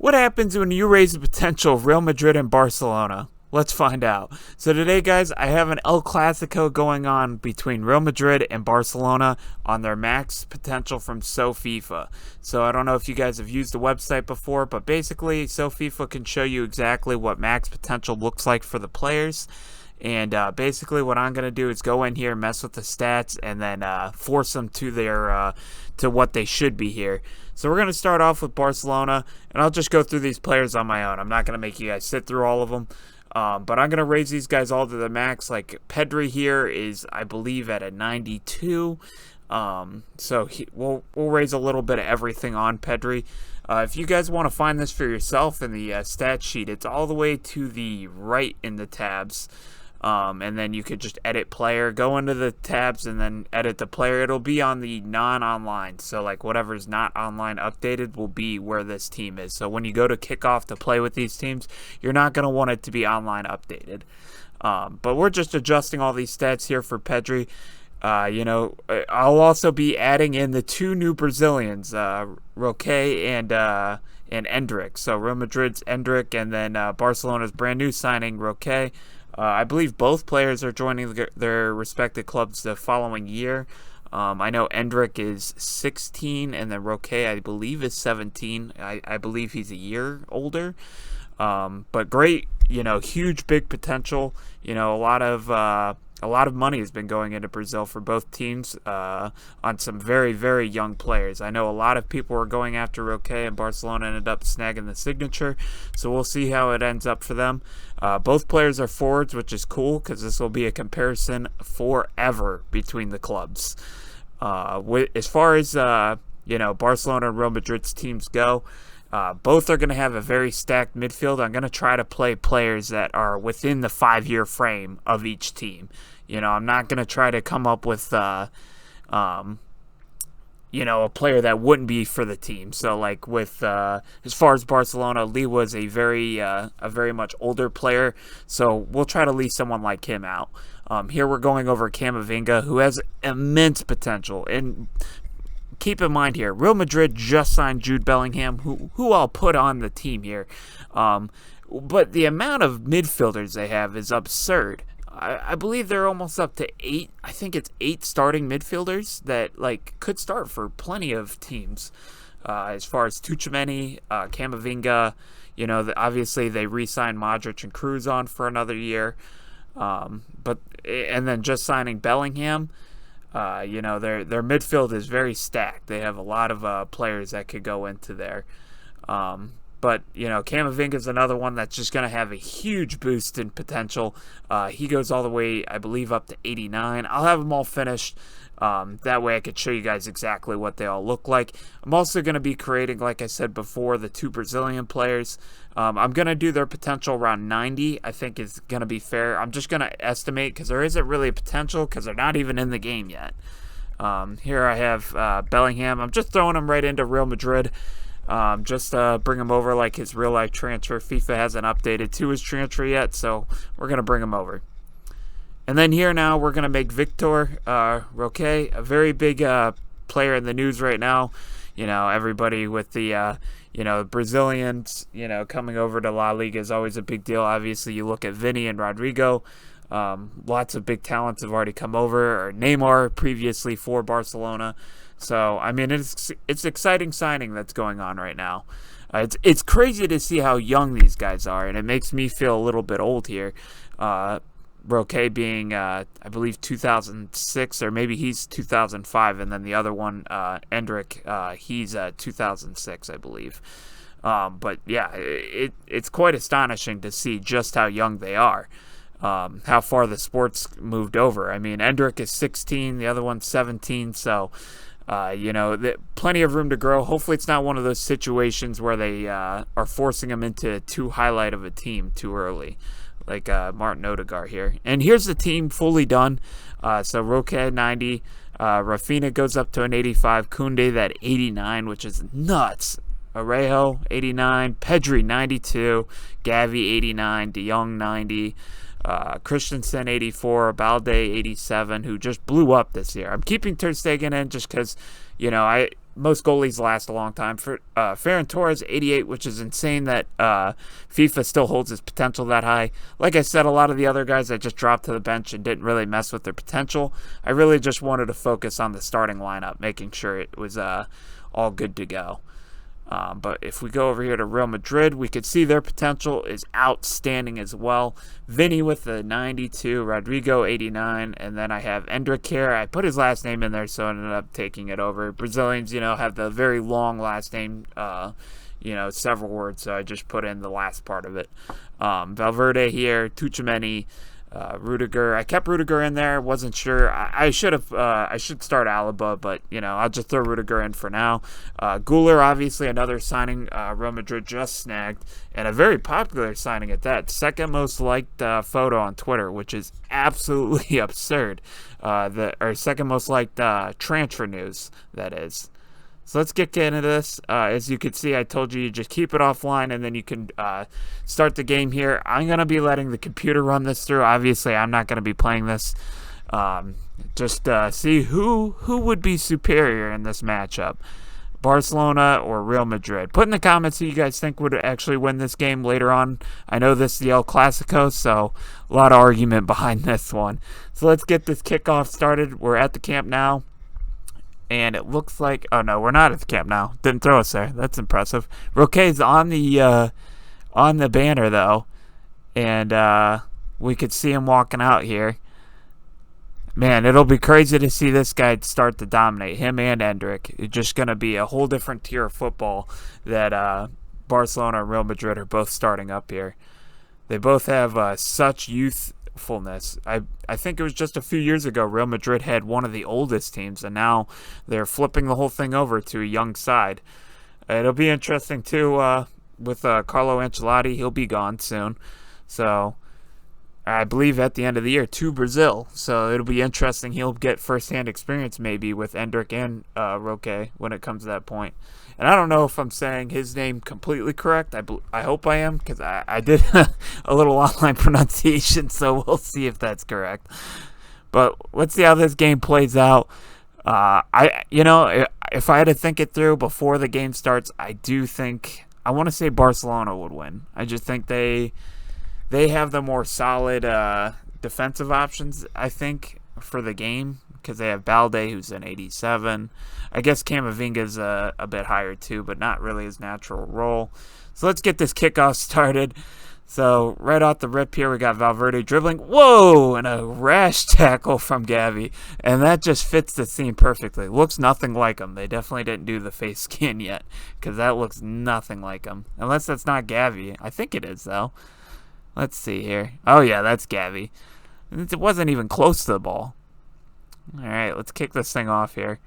What happens when you raise the potential of Real Madrid and Barcelona? Let's find out. So today, guys, I have an El Clasico going on between Real Madrid and Barcelona on their max potential from SoFIFA. So I don't know if you guys have used the website before, but basically SoFIFA can show you exactly what max potential looks like for the players. And basically what I'm going to do is go in here, mess with the stats, and then force them to their to what they should be here. So we're going to start off with Barcelona, and I'll just go through these players on my own. I'm not going to make you guys sit through all of them. But I'm going to raise these guys all to the max. Like Pedri here is, I believe, at a 92. So we'll raise a little bit of everything on Pedri. If you guys want to find this for yourself in the stat sheet, it's all the way to the right in the tabs. And then you could just edit player, go into the tabs, and then edit the player. It'll be on the non-online. So, like, whatever's not online updated will be where this team is. So when you go to kickoff to play with these teams, you're not going to want it to be online updated. But we're just adjusting all these stats here for Pedri. I'll also be adding in the two new Brazilians, Roque and Endrick. So Real Madrid's Endrick, and then Barcelona's brand new signing, Roque. I believe both players are joining their respective clubs the following year. I know Endrick is 16, and then Roque, I believe, is 17. I believe he's a year older. But great, huge, big potential. A lot of money has been going into Brazil for both teams on some very, very young players. I know a lot of people were going after Roque, and Barcelona ended up snagging the signature. So we'll see how it ends up for them. Both players are forwards, which is cool because this will be a comparison forever between the clubs. As far as Barcelona and Real Madrid's teams go, both are going to have a very stacked midfield. I'm going to try to play players that are within the 5-year frame of each team. I'm not going to try to come up with, a player that wouldn't be for the team. So, like with as far as Barcelona, Lee was a very much older player. So we'll try to leave someone like him out. Here we're going over Camavinga, who has immense potential. And keep in mind here, Real Madrid just signed Jude Bellingham, who I'll put on the team here. But the amount of midfielders they have is absurd. I believe they're almost up to 8. I think it's 8 starting midfielders that could start for plenty of teams. As far as Tchouaméni, Camavinga, obviously they re-signed Modric and Kroos on for another year. And then just signing Bellingham. Their midfield is very stacked. They have a lot of players that could go into there. But Camavinga is another one that's just going to have a huge boost in potential. He goes all the way, I believe, up to 89. I'll have them all finished. That way I could show you guys exactly what they all look like. I'm also going to be creating, like I said before, the 2 Brazilian players. I'm going to do their potential around 90. I think is going to be fair. I'm just going to estimate because there isn't really a potential because they're not even in the game yet. Here I have Bellingham. I'm just throwing him right into Real Madrid. Just bring him over like his real-life transfer. FIFA hasn't updated to his transfer yet, so we're going to bring him over. And then here now, we're going to make Victor Roque a very big player in the news right now. Everybody with the, Brazilians, coming over to La Liga is always a big deal. Obviously, you look at Vini and Rodrigo. Lots of big talents have already come over. Or Neymar previously for Barcelona. So, I mean, it's exciting signing that's going on right now. It's crazy to see how young these guys are, and it makes me feel a little bit old here. Roque being, I believe, 2006, or maybe he's 2005, and then the other one, Endrick, he's 2006, I believe. But, yeah, it's quite astonishing to see just how young they are. How far the sport's moved over. I mean, Endrick is 16, the other one's 17, so plenty of room to grow. Hopefully it's not one of those situations where they are forcing them into too highlight of a team too early, like Martin Odegaard here. And here's the team fully done. So Roque 90, Rafinha goes up to an 85, Koundé that 89, which is nuts. Arejo 89, Pedri 92, Gavi 89, De Jong 90. Christensen 84, Balde 87, who just blew up this year. I'm keeping Ter Stegen in just because Most goalies last a long time. For Ferran Torres, 88, which is insane that FIFA still holds his potential that high. Like I said, a lot of the other guys that just dropped to the bench and didn't really mess with their potential. I really just wanted to focus on the starting lineup, making sure it was all good to go. But if we go over here to Real Madrid, we could see their potential is outstanding as well. Vinny with the 92, Rodrigo 89, and then I have Endrick here. I put his last name in there, so I ended up taking it over. Brazilians, have the very long last name, several words, so I just put in the last part of it. Valverde here, Tchouaméni, Rudiger. I kept Rudiger in there. Wasn't sure. I should start Alaba, but I'll just throw Rudiger in for now. Güler, obviously another signing Real Madrid just snagged, and a very popular signing at that. Second most liked photo on Twitter, which is absolutely absurd. Second most liked transfer news, that is. So let's get into this. As you can see, I told you just keep it offline, and then you can start the game here. I'm going to be letting the computer run this through. Obviously, I'm not going to be playing this. Just see who would be superior in this matchup, Barcelona or Real Madrid. Put in the comments who you guys think would actually win this game later on. I know this is the El Clasico, so a lot of argument behind this one. So let's get this kickoff started. We're at the camp now. And it looks like, oh no, we're not at the camp now. Didn't throw us there. That's impressive. Roque's on the banner though, and we could see him walking out here. Man, it'll be crazy to see this guy start to dominate. Him and Endrick. It's just gonna be a whole different tier of football that Barcelona and Real Madrid are both starting up here. They both have such youthfulness. I think it was just a few years ago Real Madrid had one of the oldest teams, and now they're flipping the whole thing over to a young side. It'll be interesting too with Carlo Ancelotti. He'll be gone soon, so I believe at the end of the year to Brazil. So it'll be interesting. He'll get first-hand experience maybe with Endrick and Roque when it comes to that point. And I don't know if I'm saying his name completely correct. I hope I am, because I did a little online pronunciation, so we'll see if that's correct. But let's see how this game plays out. If I had to think it through before the game starts, I do think I want to say Barcelona would win. I just think they have the more solid defensive options, I think, for the game, because they have Balde, who's an 87. I guess Camavinga's a bit higher too, but not really his natural role. So let's get this kickoff started. So right off the rip here, we got Valverde dribbling. Whoa! And a rash tackle from Gavi. And that just fits the scene perfectly. Looks nothing like him. They definitely didn't do the face skin yet, because that looks nothing like him. Unless that's not Gavi. I think it is, though. Let's see here. Oh, yeah, that's Gavi. It wasn't even close to the ball. All right, let's kick this thing off here.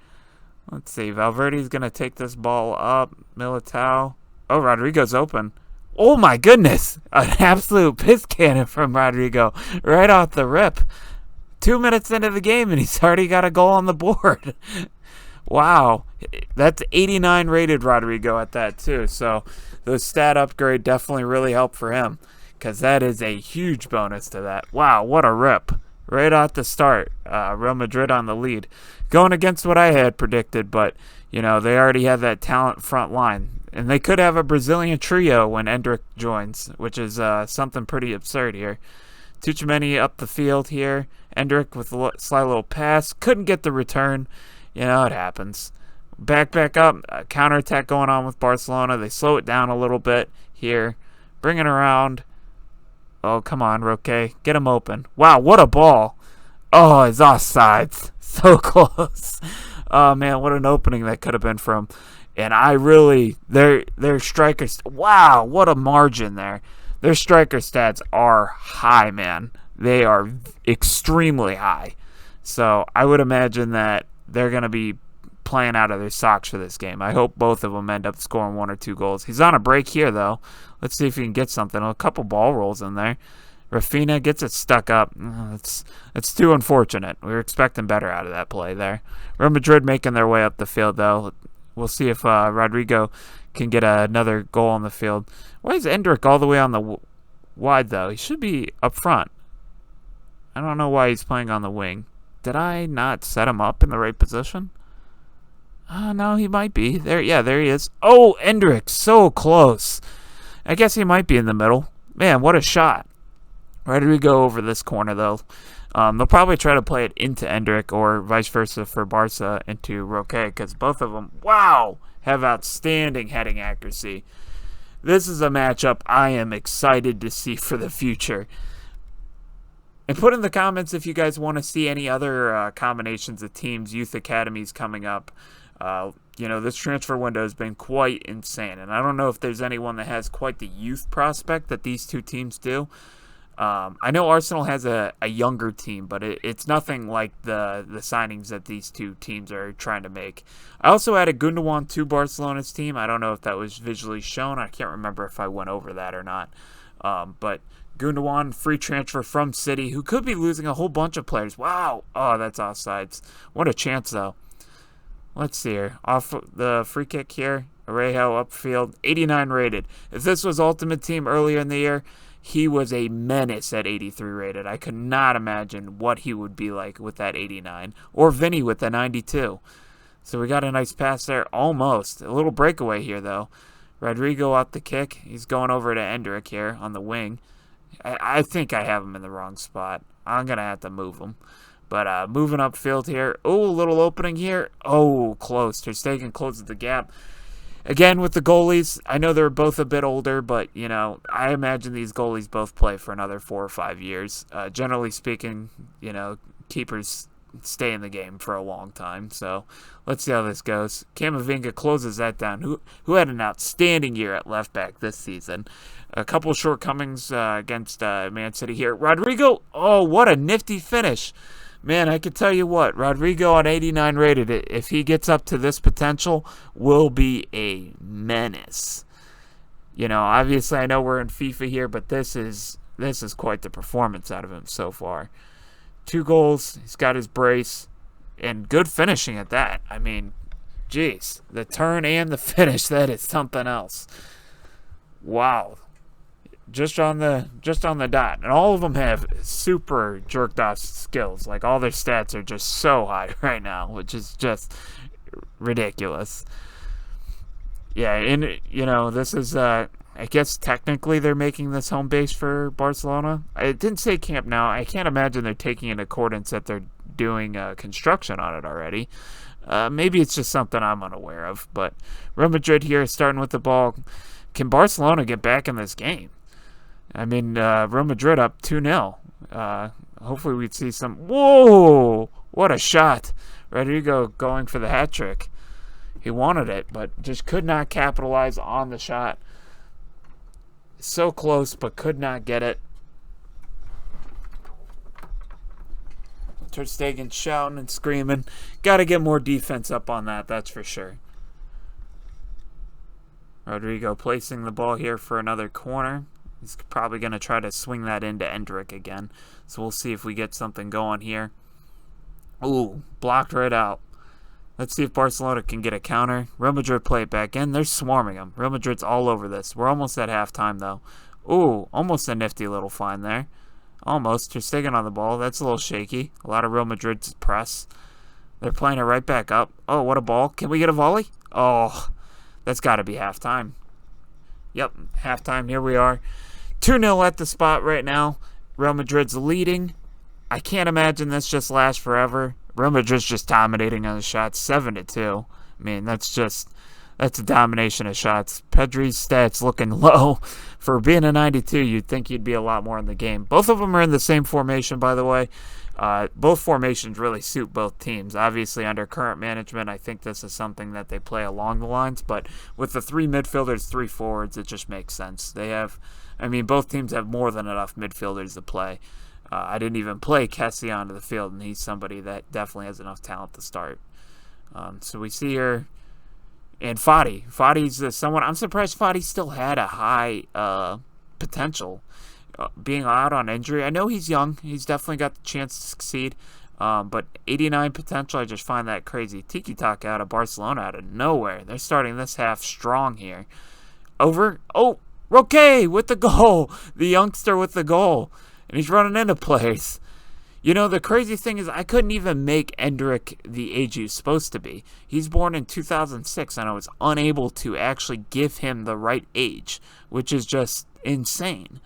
Let's see. Valverde's going to take this ball up. Militao. Oh, Rodrigo's open. Oh, my goodness. An absolute piss cannon from Rodrigo right off the rip. 2 minutes into the game, and he's already got a goal on the board. Wow. That's 89 rated Rodrigo at that, too. So the stat upgrade definitely really helped for him, because that is a huge bonus to that. Wow, what a rip. Right at the start, Real Madrid on the lead. Going against what I had predicted, but, they already have that talent front line. And they could have a Brazilian trio when Endrick joins, which is something pretty absurd here. Tchouaméni up the field here. Endrick with a slight little pass. Couldn't get the return. It happens. Back up. Counterattack going on with Barcelona. They slow it down a little bit here. Bring it around. Oh, come on, Roque. Get him open. Wow, what a ball. Oh, it's offsides. So close. Oh, man, what an opening that could have been for him. And their strikers, wow, what a margin there. Their striker stats are high, man. They are extremely high. So I would imagine that they're going to be playing out of their socks for this game. I hope both of them end up scoring 1 or 2 goals. He's on a break here, though. Let's see if he can get something. A couple ball rolls in there. Rafinha gets it stuck up. It's too unfortunate. We were expecting better out of that play there. Real Madrid making their way up the field, though. We'll see if Rodrigo can get another goal on the field. Why is Endrick all the way on the wide, though? He should be up front. I don't know why he's playing on the wing. Did I not set him up in the right position? No, he might be. There, yeah, there he is. Oh, Endrick, so close. I guess he might be in the middle. Man, what a shot. Where did we go over this corner, though? They'll probably try to play it into Endrick or vice versa for Barca into Roque because both of them, wow, have outstanding heading accuracy. This is a matchup I am excited to see for the future. And put in the comments if you guys want to see any other combinations of teams, youth academies coming up. This transfer window has been quite insane. And I don't know if there's anyone that has quite the youth prospect that these two teams do. I know Arsenal has a younger team, but it's nothing like the signings that these two teams are trying to make. I also added Gundogan to Barcelona's team. I don't know if that was visually shown. I can't remember if I went over that or not. But Gundogan, free transfer from City, who could be losing a whole bunch of players. Wow. Oh, that's offsides. What a chance, though. Let's see here. Off the free kick here. Arejo upfield. 89 rated. If this was Ultimate Team earlier in the year, he was a menace at 83 rated. I could not imagine what he would be like with that 89. Or Vinny with the 92. So we got a nice pass there. Almost. A little breakaway here, though. Rodrigo out the kick. He's going over to Endrick here on the wing. I think I have him in the wrong spot. I'm going to have to move him. But moving upfield here. Oh, a little opening here. Oh, close. Ter Stegen closes the gap. Again, with the goalies, I know they're both a bit older, but, I imagine these goalies both play for another 4 or 5 years. Generally speaking, keepers stay in the game for a long time. So let's see how this goes. Camavinga closes that down, who had an outstanding year at left back this season. A couple shortcomings against Man City here. Rodrigo, oh, what a nifty finish. Man, I can tell you what, Rodrigo on 89 rated, if he gets up to this potential, will be a menace. Obviously I know we're in FIFA here, but this is quite the performance out of him so far. 2 goals, he's got his brace, and good finishing at that. I mean, geez, the turn and the finish, that is something else. Wow. Just on the dot. And all of them have super jerked off skills. Like, all their stats are just so high right now, which is just ridiculous. Yeah, and, this is, I guess technically they're making this home base for Barcelona. It didn't say Camp Nou. I can't imagine they're taking in accordance that they're doing construction on it already. Maybe it's just something I'm unaware of. But Real Madrid here starting with the ball. Can Barcelona get back in this game? I mean, Real Madrid up 2-0. Hopefully we'd see some... Whoa! What a shot. Rodrigo going for the hat trick. He wanted it, but just could not capitalize on the shot. So close, but could not get it. Ter Stegen shouting and screaming. Got to get more defense up on that's for sure. Rodrigo placing the ball here for another corner. He's probably going to try to swing that into Endrick again. So we'll see if we get something going here. Ooh, blocked right out. Let's see if Barcelona can get a counter. Real Madrid play it back in. They're swarming them. Real Madrid's all over this. We're almost at halftime, though. Ooh, almost a nifty little find there. Almost. Ter Stegen on the ball. That's a little shaky. A lot of Real Madrid's press. They're playing it right back up. Oh, what a ball. Can we get a volley? Oh, that's got to be halftime. Yep, halftime. Here we are. 2-0 at the spot right now. Real Madrid's leading. I can't imagine this just lasts forever. Real Madrid's just dominating on the shots, 7-2. I mean, that's a domination of shots. Pedri's stats looking low. For being a 92, you'd think he'd be a lot more in the game. Both of them are in the same formation, by the way. Both formations really suit both teams. Obviously, under current management, I think this is something that they play along the lines. But with the 3 midfielders, 3 forwards, it just makes sense. Both teams have more than enough midfielders to play. I didn't even play Kessie onto the field, and he's somebody that definitely has enough talent to start. So we see here, and Fati. Fati's someone, I'm surprised Fati still had a high potential. Being out on injury, I know he's young. He's definitely got the chance to succeed. But 89 potential, I just find that crazy. Tiki-taka out of Barcelona out of nowhere. They're starting this half strong here. Over. Oh, Roque with the goal. The youngster with the goal. And he's running into players. You know, the crazy thing is I couldn't even make Endrick the age he's supposed to be. He's born in 2006, and I was unable to actually give him the right age, which is just insane.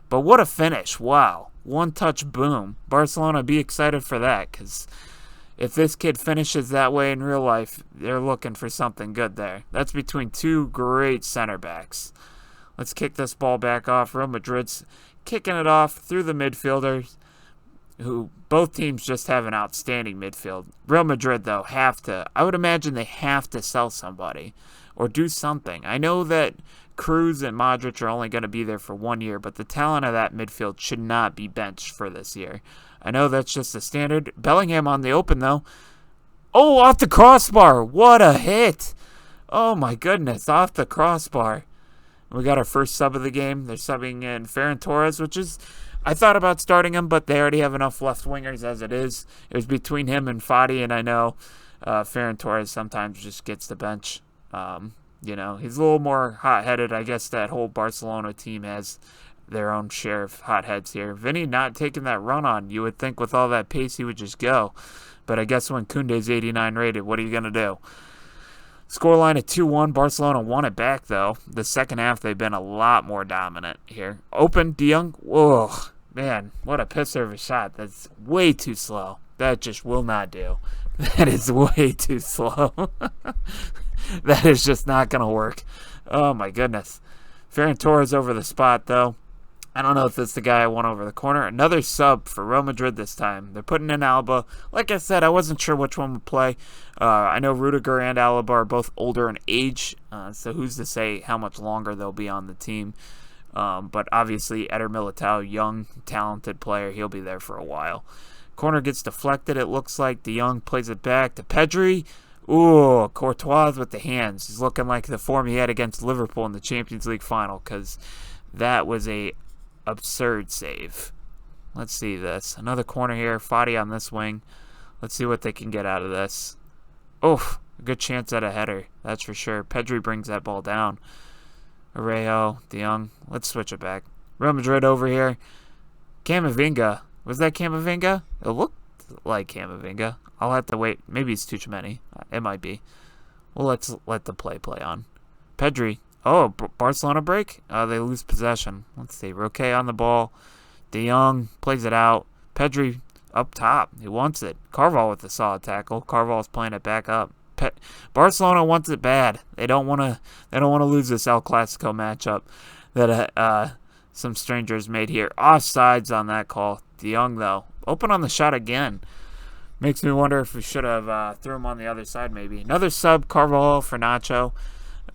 But what a finish. Wow. One touch, boom. Barcelona, be excited for that, because if this kid finishes that way in real life, they're looking for something good there. That's between two great center backs. Let's kick this ball back off. Real Madrid's kicking it off through the midfielders, who both teams just have an outstanding midfield. Real Madrid, though, I would imagine they have to sell somebody or do something. I know that Cruz and Modric are only going to be there for 1 year, but the talent of that midfield should not be benched for this year. I know that's just the standard. Bellingham on the open, though. Oh, off the crossbar. What a hit. Oh, my goodness, off the crossbar. We got our first sub of the game. They're subbing in Ferran Torres, which is... I thought about starting him, but they already have enough left wingers as it is. It was between him and Fati, and I know Ferran Torres sometimes just gets the bench. You know, he's a little more hot-headed. I guess that whole Barcelona team has their own share of hotheads here. Vinny not taking that run on. You would think with all that pace he would just go. But I guess when Koundé's 89 rated, what are you going to do? Scoreline at 2-1. Barcelona won it back, though. The second half, they've been a lot more dominant here. Open, De Jong. Whoa, man, what a piss of a shot. That's way too slow. That just will not do. That is way too slow. That is just not going to work. Oh, my goodness. Ferran Torres over the spot, though. I don't know if that's the guy I want over the corner. Another sub for Real Madrid this time. They're putting in Alba. Like I said, I wasn't sure which one would play. I know Rudiger and Alaba are both older in age, so who's to say how much longer they'll be on the team. But obviously, Eder Militao, young, talented player, he'll be there for a while. Corner gets deflected, it looks like. De Jong plays it back to Pedri. Ooh, Courtois with the hands. He's looking like the form he had against Liverpool in the Champions League final, because that was a absurd save. Let's see this. Another corner here. Fati on this wing. Let's see what they can get out of this. Oh, a good chance at a header. That's for sure. Pedri brings that ball down. Arejo, De Jong. Let's switch it back. Real Madrid over here. Camavinga. Was that Camavinga? It looked like Camavinga. I'll have to wait. Maybe it's too many. It might be. Well, let's let the play on. Pedri. Oh, Barcelona break? They lose possession. Let's see. Roque on the ball. De Jong plays it out. Pedri up top. He wants it. Carvalho with the solid tackle. Carvalho's playing it back up. Barcelona wants it bad. They don't want to. They don't want to lose this El Clasico matchup that some strangers made here. Offsides on that call. De Jong though open on the shot again. Makes me wonder if we should have threw him on the other side maybe. Another sub. Carvalho for Nacho.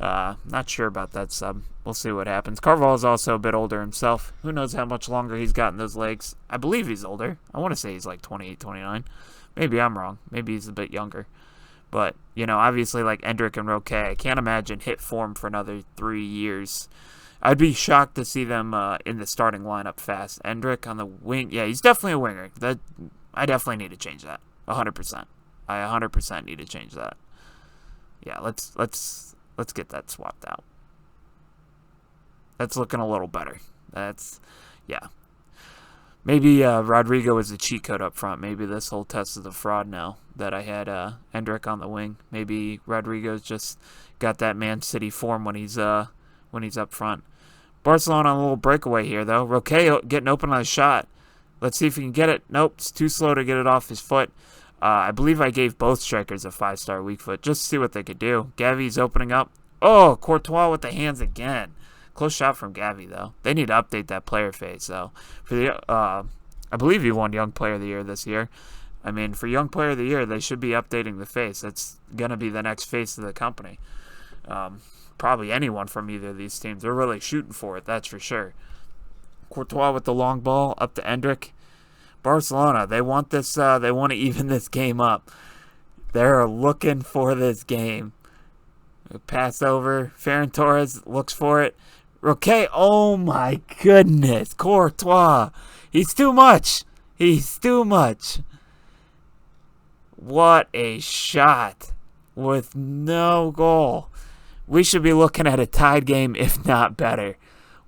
Not sure about that sub. We'll see what happens. Carvalho is also a bit older himself. Who knows how much longer he's got in those legs. I believe he's older. I want to say he's like 28, 29. Maybe I'm wrong. Maybe he's a bit younger. But, you know, obviously like Endrick and Roque, I can't imagine hit form for another 3 years. I'd be shocked to see them in the starting lineup fast. Endrick on the wing. Yeah, he's definitely a winger. I definitely need to change that. 100%. I 100% need to change that. Yeah, let's get that swapped out. That's looking a little better. Yeah. Maybe Rodrigo is a cheat code up front. Maybe this whole test is a fraud now that I had Endrick on the wing. Maybe Rodrigo's just got that Man City form when he's up front. Barcelona on a little breakaway here, though. Roque getting open on a shot. Let's see if he can get it. Nope, it's too slow to get it off his foot. I believe I gave both strikers a 5-star weak foot just to see what they could do. Gavi's opening up. Oh, Courtois with the hands again. Close shot from Gavi, though. They need to update that player face, though. For the, I believe he won Young Player of the Year this year. I mean, for Young Player of the Year, they should be updating the face. That's going to be the next face of the company. Probably anyone from either of these teams. They're really shooting for it, that's for sure. Courtois with the long ball up to Endrick. Barcelona, they want this. They want to even this game up. They're looking for this game. Pass over. Ferran Torres looks for it. Roque, oh my goodness. Courtois. He's too much. He's too much. What a shot with no goal. We should be looking at a tied game, if not better.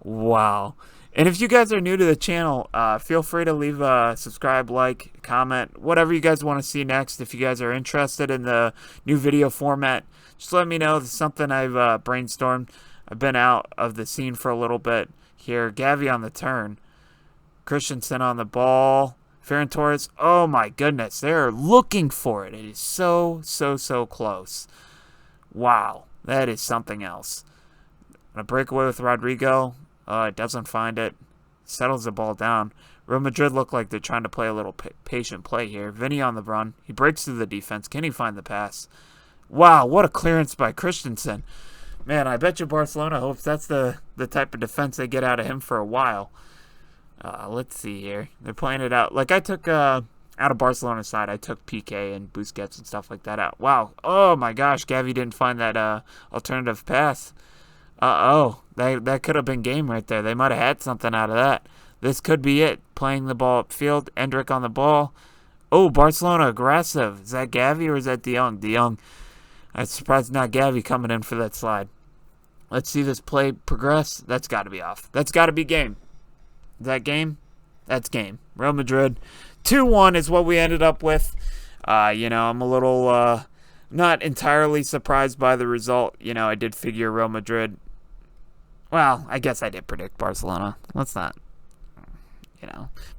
Wow. And if you guys are new to the channel, feel free to leave a subscribe, like, comment, whatever you guys want to see next. If you guys are interested in the new video format, just let me know. It's something I've brainstormed. I've been out of the scene for a little bit here. Gavi on the turn. Christensen on the ball. Ferran Torres. Oh my goodness. They're looking for it. It is so close. Wow. That is something else. A breakaway with Rodrigo. It doesn't find it. Settles the ball down. Real Madrid look like they're trying to play a little patient play here. Vinny on the run. He breaks through the defense. Can he find the pass? Wow, what a clearance by Christensen. Man, I bet you Barcelona hopes that's the type of defense they get out of him for a while. Let's see here. They're playing it out. Like I took, out of Barcelona's side, I took Piqué and Busquets and stuff like that out. Wow. Oh my gosh, Gavi didn't find that alternative pass. That could have been game right there. They might have had something out of that. This could be it. Playing the ball upfield. Endrick on the ball. Oh, Barcelona aggressive. Is that Gavi or is that De Jong? De Jong. I'm surprised not Gavi coming in for that slide. Let's see this play progress. That's got to be off. That's got to be game. Is that game? That's game. Real Madrid. 2-1 is what we ended up with. I'm a little not entirely surprised by the result. I did figure Real Madrid. Well, I guess I did predict Barcelona. Let's not,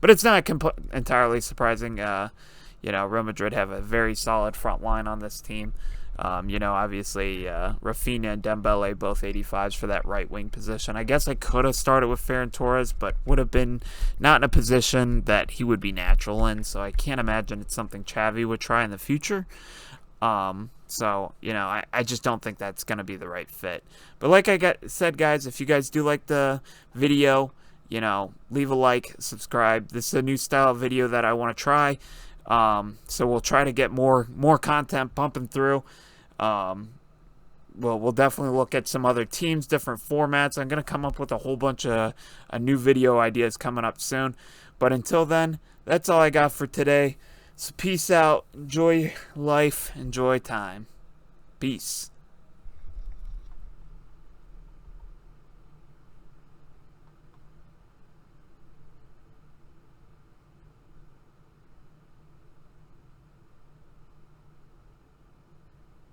But it's not entirely surprising. Real Madrid have a very solid front line on this team. Obviously, Rafinha and Dembele, both 85s for that right wing position. I guess I could have started with Ferran Torres, but would have been not in a position that he would be natural in, so I can't imagine it's something Xavi would try in the future. I just don't think that's going to be the right fit. But like I said, guys, if you guys do like the video, leave a like, subscribe. This is a new style of video that I want to try. So we'll try to get more content pumping through. We'll definitely look at some other teams, different formats. I'm going to come up with a whole bunch of new video ideas coming up soon. But until then, that's all I got for today. So peace out. Enjoy life. Enjoy time. Peace.